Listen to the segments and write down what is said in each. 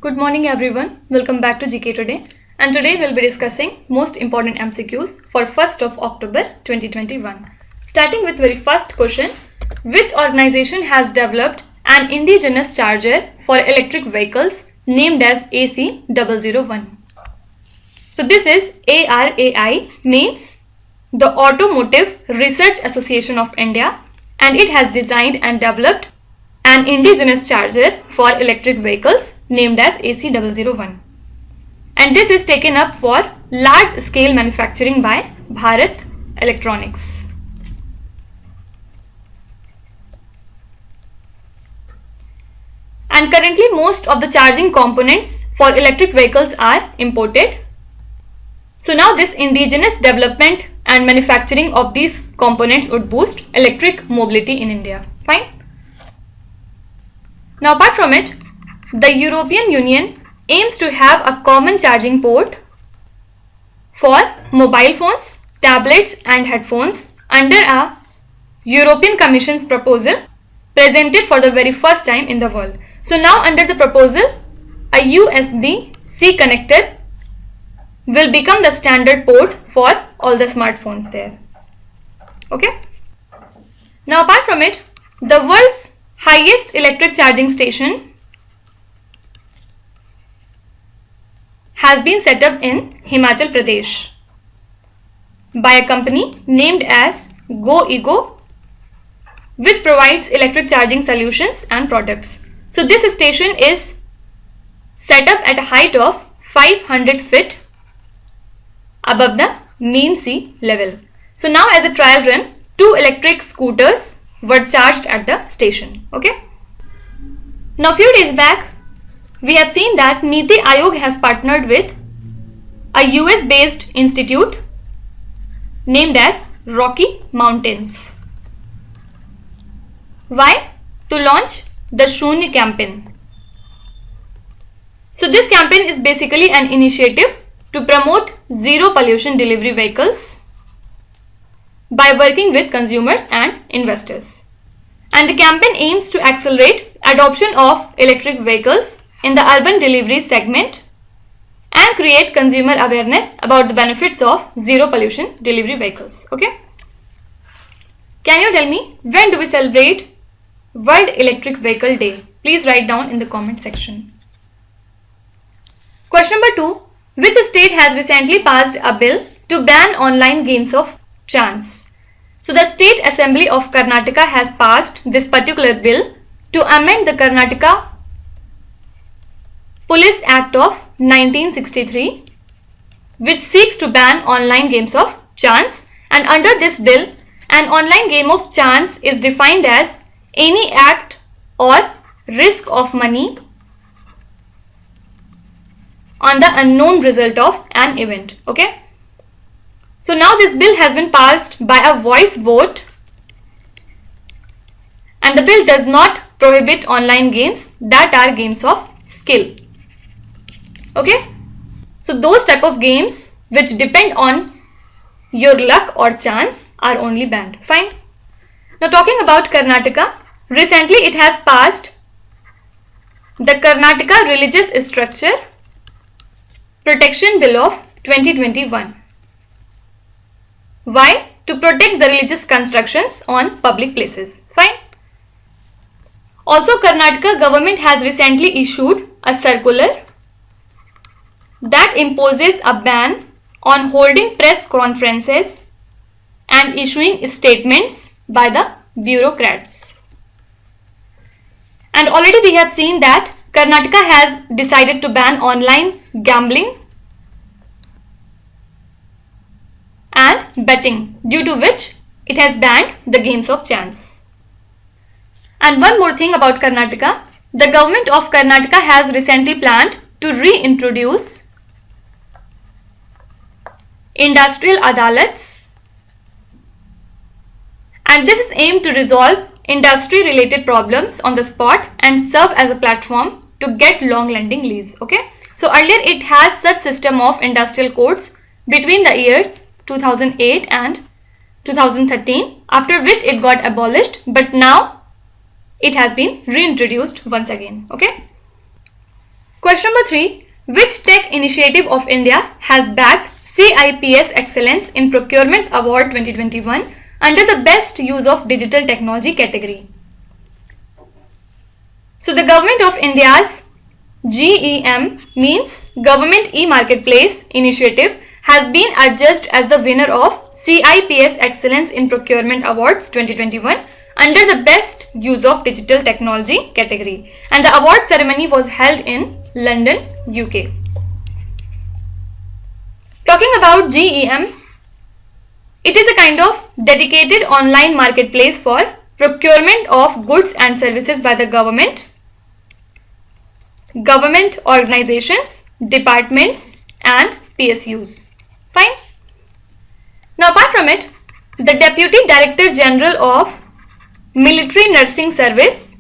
Good morning everyone. Welcome back to GK Today. And today we'll be discussing most important MCQs for 1st of October 2021. Starting with very first question. Which organization has developed an indigenous charger for electric vehicles named as AC001? So this is ARAI, means the Automotive Research Association of India, and it has designed and developed an indigenous charger for electric vehicles named as AC001. And this is taken up for large scale manufacturing by Bharat Electronics. And currently most of the charging components for electric vehicles are imported. So now this indigenous development and manufacturing of these components would boost electric mobility in India. Fine. Now apart from it, the European Union aims to have a common charging port for mobile phones, tablets and headphones under a European Commission's proposal presented for the very first time in the world. So now under the proposal, a USB-C connector will become the standard port for all the smartphones there. Okay. Now apart from it, the world's highest electric charging station has been set up in Himachal Pradesh by a company named as GoEgo, which provides electric charging solutions and products. So this station is set up at a height of 500 feet above the mean sea level. So now as a trial run, 2 electric scooters were charged at the station. Okay. Now few days back, we have seen that Niti Aayog has partnered with a US based institute named as Rocky Mountains. Why? To launch the Shunya campaign. So this campaign is basically an initiative to promote zero pollution delivery vehicles by working with consumers and investors. And the campaign aims to accelerate adoption of electric vehicles in the urban delivery segment and create consumer awareness about the benefits of zero pollution delivery vehicles. Okay. Can you tell me, when do we celebrate World Electric Vehicle Day? Please write down in the comment section. Question number 2. Which state has recently passed a bill to ban online games of chance? So the State Assembly of Karnataka has passed this particular bill to amend the Karnataka Police Act of 1963, which seeks to ban online games of chance. And under this bill, an online game of chance is defined as any act or risk of money on the unknown result of an event. Okay. So now this bill has been passed by a voice vote, and the bill does not prohibit online games that are games of skill. Okay. So those type of games which depend on your luck or chance are only banned. Fine. Now talking about Karnataka, recently it has passed the Karnataka Religious Structure Protection Bill of 2021. Why? To protect the religious constructions on public places. Fine. Also, Karnataka government has recently issued a circular that imposes a ban on holding press conferences and issuing statements by the bureaucrats. And already we have seen that Karnataka has decided to ban online gambling and betting, due to which it has banned the games of chance. And one more thing about Karnataka, the government of Karnataka has recently planned to reintroduce industrial adalats, and this is aimed to resolve industry related problems on the spot and serve as a platform to get long lending lease. Okay. So earlier it has such system of industrial courts between the years 2008 and 2013, after which it got abolished, but now it has been reintroduced once again. Okay. Question Question number 3. Which tech initiative of India has backed CIPS Excellence in Procurements Award 2021 under the Best Use of Digital Technology category? So the Government of India's GEM means Government E-Marketplace initiative has been adjudged as the winner of CIPS Excellence in Procurement Awards 2021 under the Best Use of Digital Technology category, and the award ceremony was held in London, UK. Talking about GEM, it is a kind of dedicated online marketplace for procurement of goods and services by the government organizations, departments and PSUs. Fine. Now apart from it, the Deputy Director General of Military Nursing Service,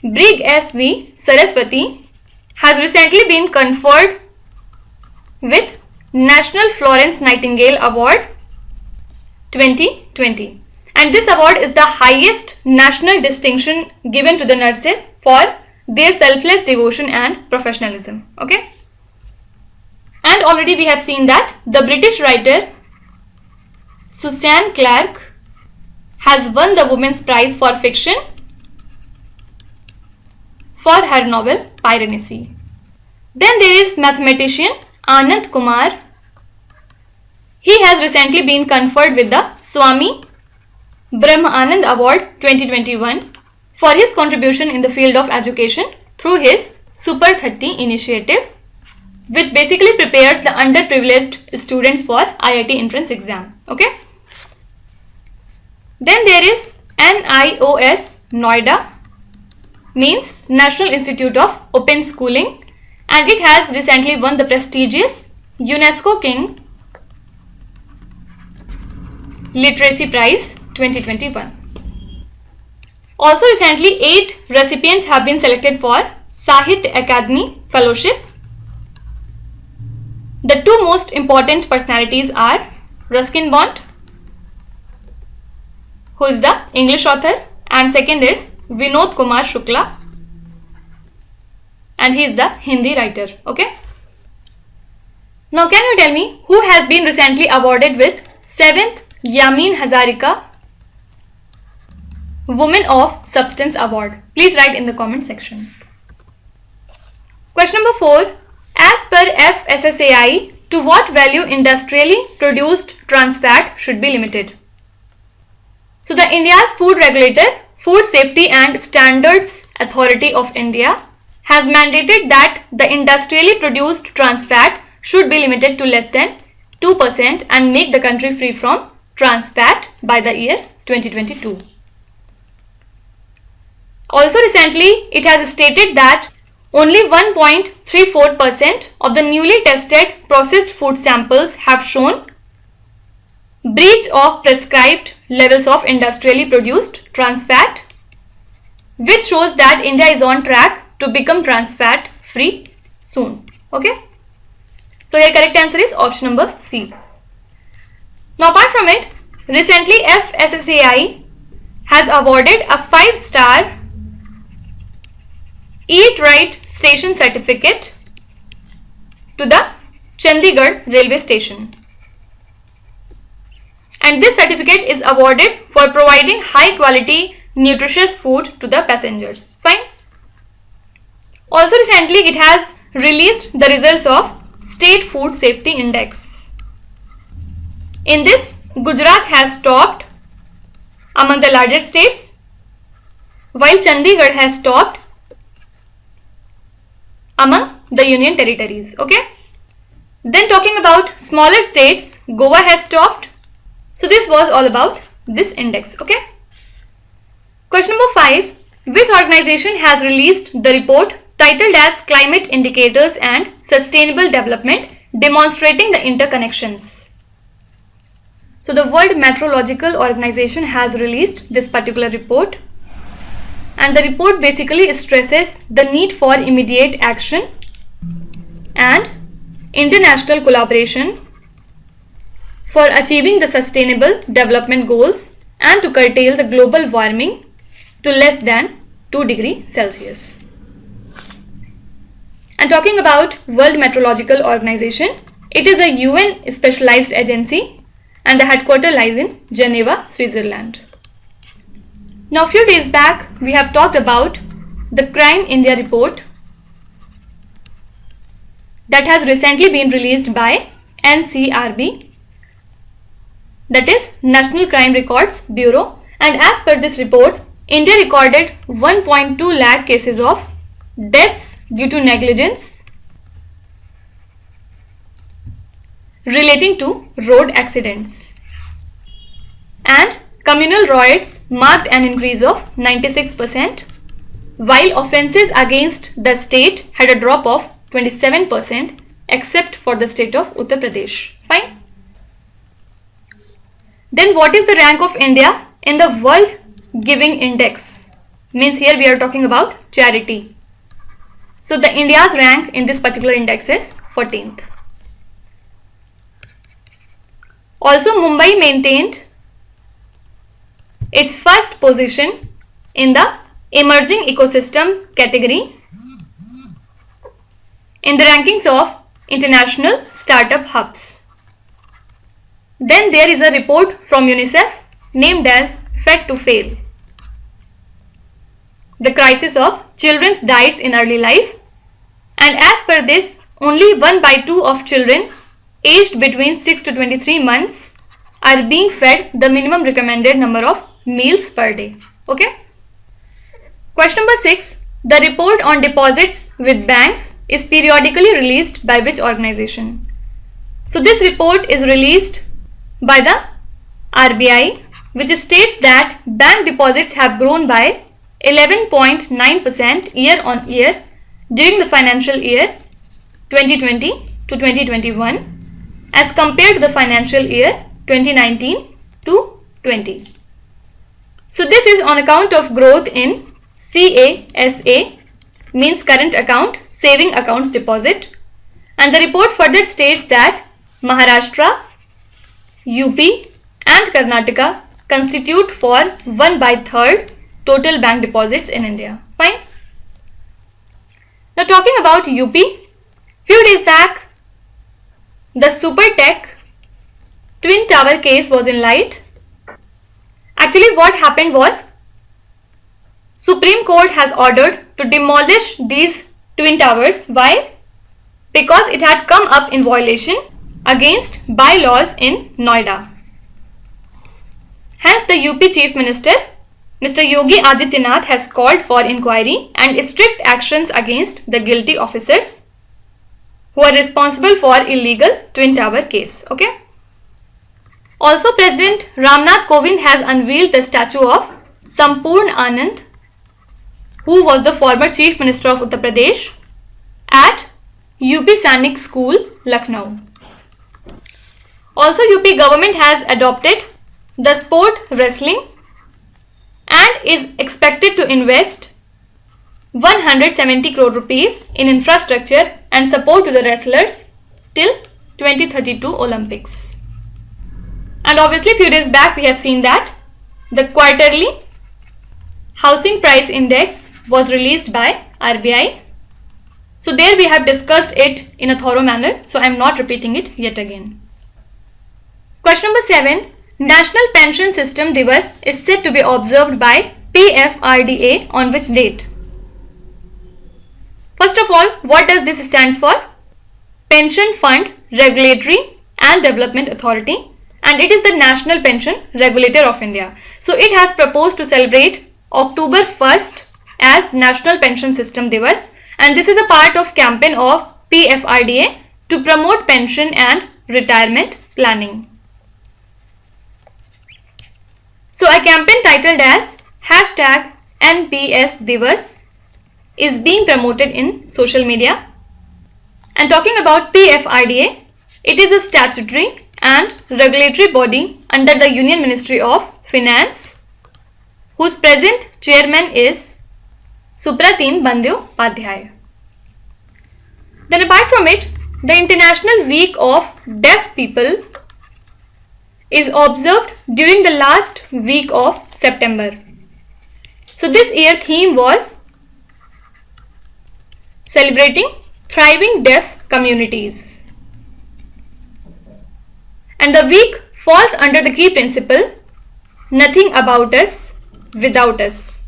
Brig S.V. Saraswati, has recently been conferred with National Florence Nightingale Award 2020, and this award is the highest national distinction given to the nurses for their selfless devotion and professionalism. Okay, and already we have seen that the British writer Susan Clarke has won the Women's Prize for Fiction for her novel Piranesi. Then there is mathematician Anand Kumar. He has recently been conferred with the Swami Brahmanand Award 2021 for his contribution in the field of education through his Super 30 initiative, which basically prepares the underprivileged students for IIT entrance exam. Okay. Then there is NIOS Noida, means National Institute of Open Schooling, and it has recently won the prestigious UNESCO King Literacy Prize 2021. Also recently 8 recipients have been selected for Sahitya Akademi Fellowship. The 2 most important personalities are Ruskin Bond, who is the English author, and second is Vinod Kumar Shukla, and he is the Hindi writer. Okay. Now can you tell me who has been recently awarded with 7th Yamin Hazarika Woman of Substance Award? Please write in the comment section. Question number 4. As per FSSAI, to what value industrially produced trans fat should be limited? So the India's food regulator, Food Safety and Standards Authority of India, has mandated that the industrially produced trans fat should be limited to less than 2% and make the country free from trans fat by the year 2022. Also recently, it has stated that only 1.34% of the newly tested processed food samples have shown breach of prescribed levels of industrially produced trans fat, which shows that India is on track to become trans fat free soon. Okay. So your correct answer is option number C. Now apart from it, recently FSSAI has awarded a 5-star Eat Right Station certificate to the Chandigarh railway station. And this certificate is awarded for providing high quality nutritious food to the passengers. Fine. Also recently it has released the results of State Food Safety Index. In this, Gujarat has topped among the larger states, while Chandigarh has topped among the union territories. Okay. Then talking about smaller states, Goa has topped. So this was all about this index. Okay. Question number 5. Which organization has released the report titled as Climate Indicators and Sustainable Development Demonstrating the Interconnections? So the World Meteorological Organization has released this particular report, and the report basically stresses the need for immediate action and international collaboration for achieving the sustainable development goals and to curtail the global warming to less than 2 degrees Celsius. And talking about World Meteorological Organization, it is a UN specialized agency and the headquarters lies in Geneva, Switzerland. Now, a few days back, we have talked about the Crime India report that has recently been released by NCRB, that is National Crime Records Bureau, and as per this report, India recorded 1.2 lakh cases of deaths due to negligence relating to road accidents, and communal riots marked an increase of 96%, while offences against the state had a drop of 27% except for the state of Uttar Pradesh. Fine. Then what is the rank of India in the World Giving Index? Means here we are talking about charity. So the India's rank in this particular index is 14th. Also, Mumbai maintained its first position in the emerging ecosystem category in the rankings of international startup hubs. Then there is a report from UNICEF named as Fed to Fail, the crisis of children's diets in early life, and as per this, only 1 by 2 of children aged between 6 to 23 months are being fed the minimum recommended number of meals per day. Okay. Question number 6. The report on deposits with banks is periodically released by which organization? So this report is released by the RBI, which states that bank deposits have grown by 11.9% year on year during the financial year 2020 to 2021 as compared to the financial year 2019 to 20. So this is on account of growth in CASA, means current account saving accounts deposit, and the report further states that Maharashtra, UP and Karnataka constitute for 1/3 total bank deposits in India. Fine. Now talking about UP, few days back the Supertech Twin Tower case was in light. Actually what happened was Supreme Court has ordered to demolish these twin towers. Why? Because it had come up in violation against bylaws in Noida. Hence the UP Chief Minister Mr. Yogi Adityanath has called for inquiry and strict actions against the guilty officers who are responsible for illegal twin tower case. Okay. Also, President Ramnath Kovind has unveiled the statue of Sampurn Anand, who was the former Chief Minister of Uttar Pradesh, at UP Sainik School, Lucknow. Also, UP government has adopted the sport wrestling and is expected to invest 170 crore rupees in infrastructure and support to the wrestlers till 2032 Olympics. And obviously few days back we have seen that the quarterly housing price index was released by RBI. So there we have discussed it in a thorough manner, so I am not repeating it yet again. Question number 7. National Pension System Divas is said to be observed by PFRDA on which date? First of all, what does this stands for? Pension Fund Regulatory and Development Authority, and it is the National Pension Regulator of India. So it has proposed to celebrate October 1st as National Pension System Divas, and this is a part of campaign of PFRDA to promote pension and retirement planning. So a campaign titled as #NPS Divas is being promoted in social media. And talking about PFRDA, it is a statutory and regulatory body under the Union Ministry of Finance, whose present chairman is Supratim Bandyopadhyay. Then apart from it, the International Week of Deaf People is observed during the last week of September. So this year theme was celebrating thriving deaf communities. And the week falls under the key principle, nothing about us without us.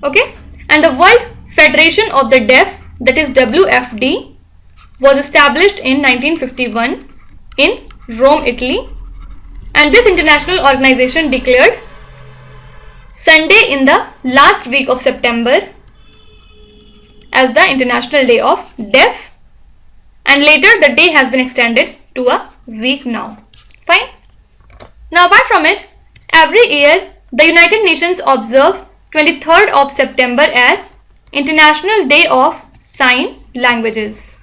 Okay? And the World Federation of the Deaf, that is WFD, was established in 1951 in Rome, Italy. And this international organization declared Sunday in the last week of September as the International Day of Deaf, and later the day has been extended to a week now. Fine. Now apart from it, every year the United Nations observe 23rd of September as International Day of Sign Languages.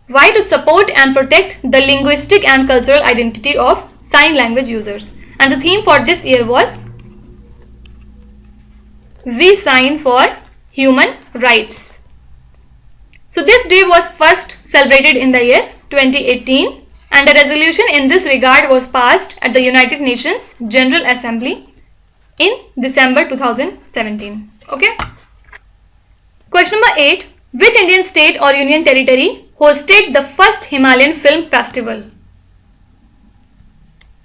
Why? To support and protect the linguistic and cultural identity of sign language users. And the theme for this year was We Sign for Human Rights. So this day was first celebrated in the year 2018, and a resolution in this regard was passed at the United Nations General Assembly in December 2017. Okay. Question number 8. Which Indian state or union territory hosted the first Himalayan Film Festival?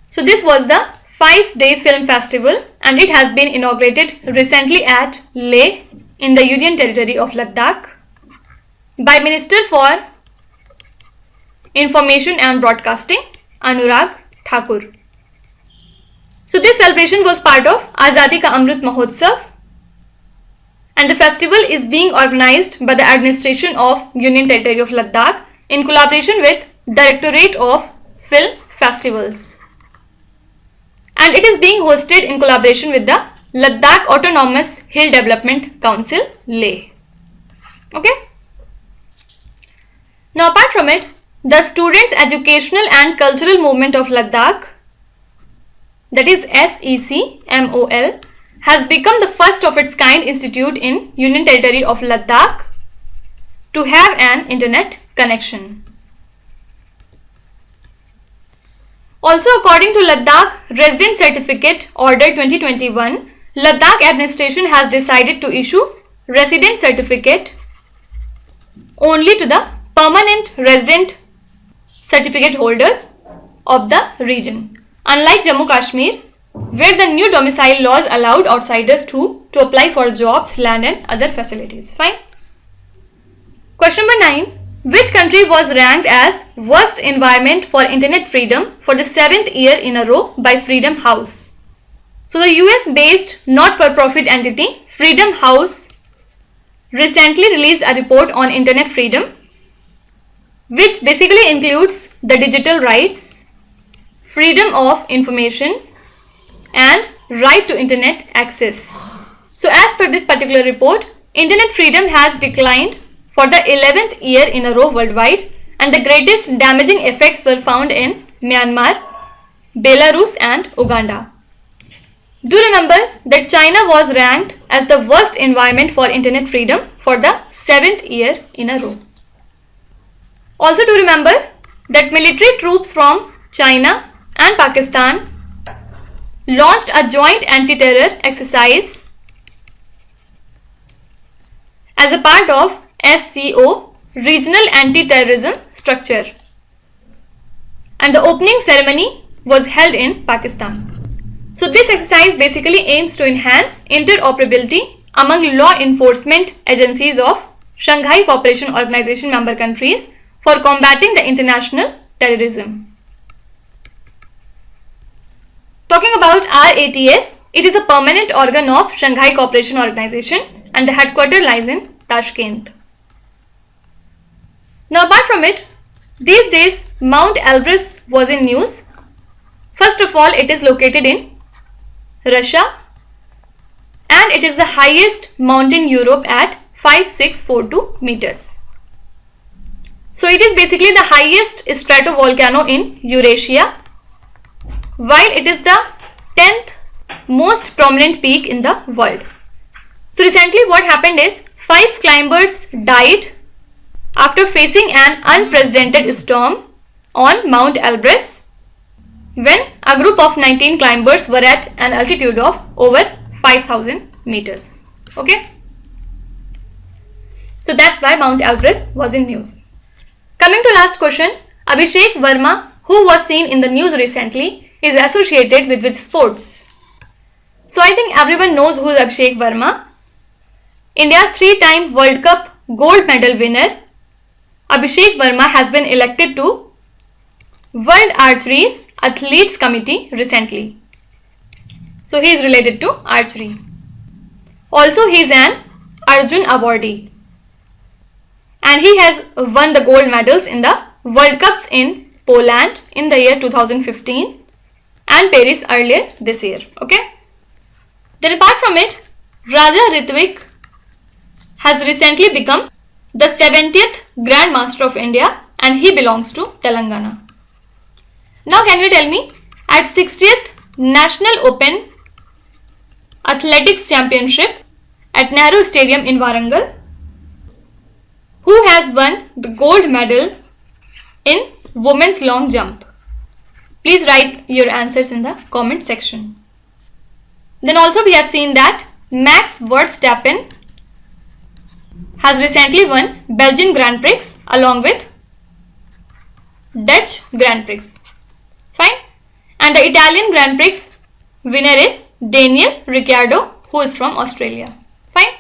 So this was the 5-day film festival, and it has been inaugurated recently at Leh in the Union Territory of Ladakh by Minister for Information and Broadcasting Anurag Thakur. So this celebration was part of Azadi Ka Amrit Mahotsav, and the festival is being organized by the Administration of Union Territory of Ladakh in collaboration with Directorate of Film Festivals. And it is being hosted in collaboration with the Ladakh Autonomous Hill Development Council, Leh. Okay. Now apart from it, the Students' Educational and Cultural Movement of Ladakh, that is SECMOL, has become the first of its kind institute in Union Territory of Ladakh to have an internet connection. Also, according to Ladakh Resident Certificate Order 2021, Ladakh administration has decided to issue resident certificate only to the permanent resident certificate holders of the region, unlike Jammu Kashmir, where the new domicile laws allowed outsiders to apply for jobs, land and other facilities. Fine. Question number 9. Which country was ranked as worst environment for internet freedom for the 7th year in a row by Freedom House? So the US-based not-for-profit entity Freedom House recently released a report on internet freedom, which basically includes the digital rights, freedom of information and right to internet access. So as per this particular report, internet freedom has declined for the 11th year in a row worldwide, and the greatest damaging effects were found in Myanmar, Belarus and Uganda. Do remember that China was ranked as the worst environment for internet freedom for the 7th year in a row. Also do remember that military troops from China and Pakistan launched a joint anti-terror exercise as a part of SCO Regional Anti-Terrorism Structure, and the opening ceremony was held in Pakistan. So this exercise basically aims to enhance interoperability among law enforcement agencies of Shanghai Cooperation Organization member countries for combating the international terrorism. Talking about RATS, it is a permanent organ of Shanghai Cooperation Organization and the headquarters lies in Tashkent. Now apart from it, these days Mount Elbrus was in news. First of all, it is located in Russia and it is the highest mountain in Europe at 5642 meters. So it is basically the highest stratovolcano in Eurasia, while it is the 10th most prominent peak in the world. So recently what happened is 5 climbers died after facing an unprecedented storm on Mount Elbrus when a group of 19 climbers were at an altitude of over 5000 meters. Okay. So that's why Mount Everest was in news. Coming to last question, Abhishek Verma, who was seen in the news recently, is associated with which sports? So I think everyone knows who is Abhishek Verma. India's 3-time World Cup gold medal winner, Abhishek Verma has been elected to World Archery's Athletes Committee recently. So he is related to archery. Also he is an Arjun awardee. And he has won the gold medals in the World Cups in Poland in the year 2015 and Paris earlier this year. Okay. Then apart from it, Raja Ritvik has recently become the 70th Grand Master of India and he belongs to Telangana. Now can you tell me, at 60th National Open Athletics Championship at Nehru Stadium in Warangal, who has won the gold medal in women's long jump? Please write your answers in the comment section. Then also we have seen that Max Verstappen has recently won Belgian Grand Prix along with Dutch Grand Prix. Fine. And the Italian Grand Prix winner is Daniel Ricciardo, who is from Australia. Fine.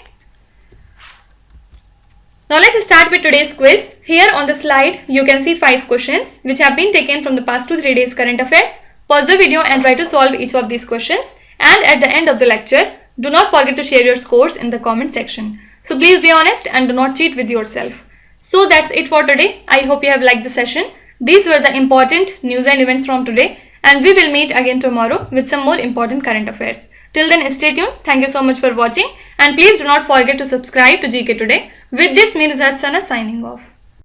Now let's start with today's quiz. Here on the slide you can see 5 questions which have been taken from the past 2-3 days current affairs. Pause the video and try to solve each of these questions, and at the end of the lecture do not forget to share your scores in the comment section. So please be honest and do not cheat with yourself. So that's it for today. I hope you have liked the session. These were the important news and events from today, and we will meet again tomorrow with some more important current affairs. Till then, stay tuned. Thank you so much for watching, and please do not forget to subscribe to GK Today. With this, me Nuzhat Sana signing off.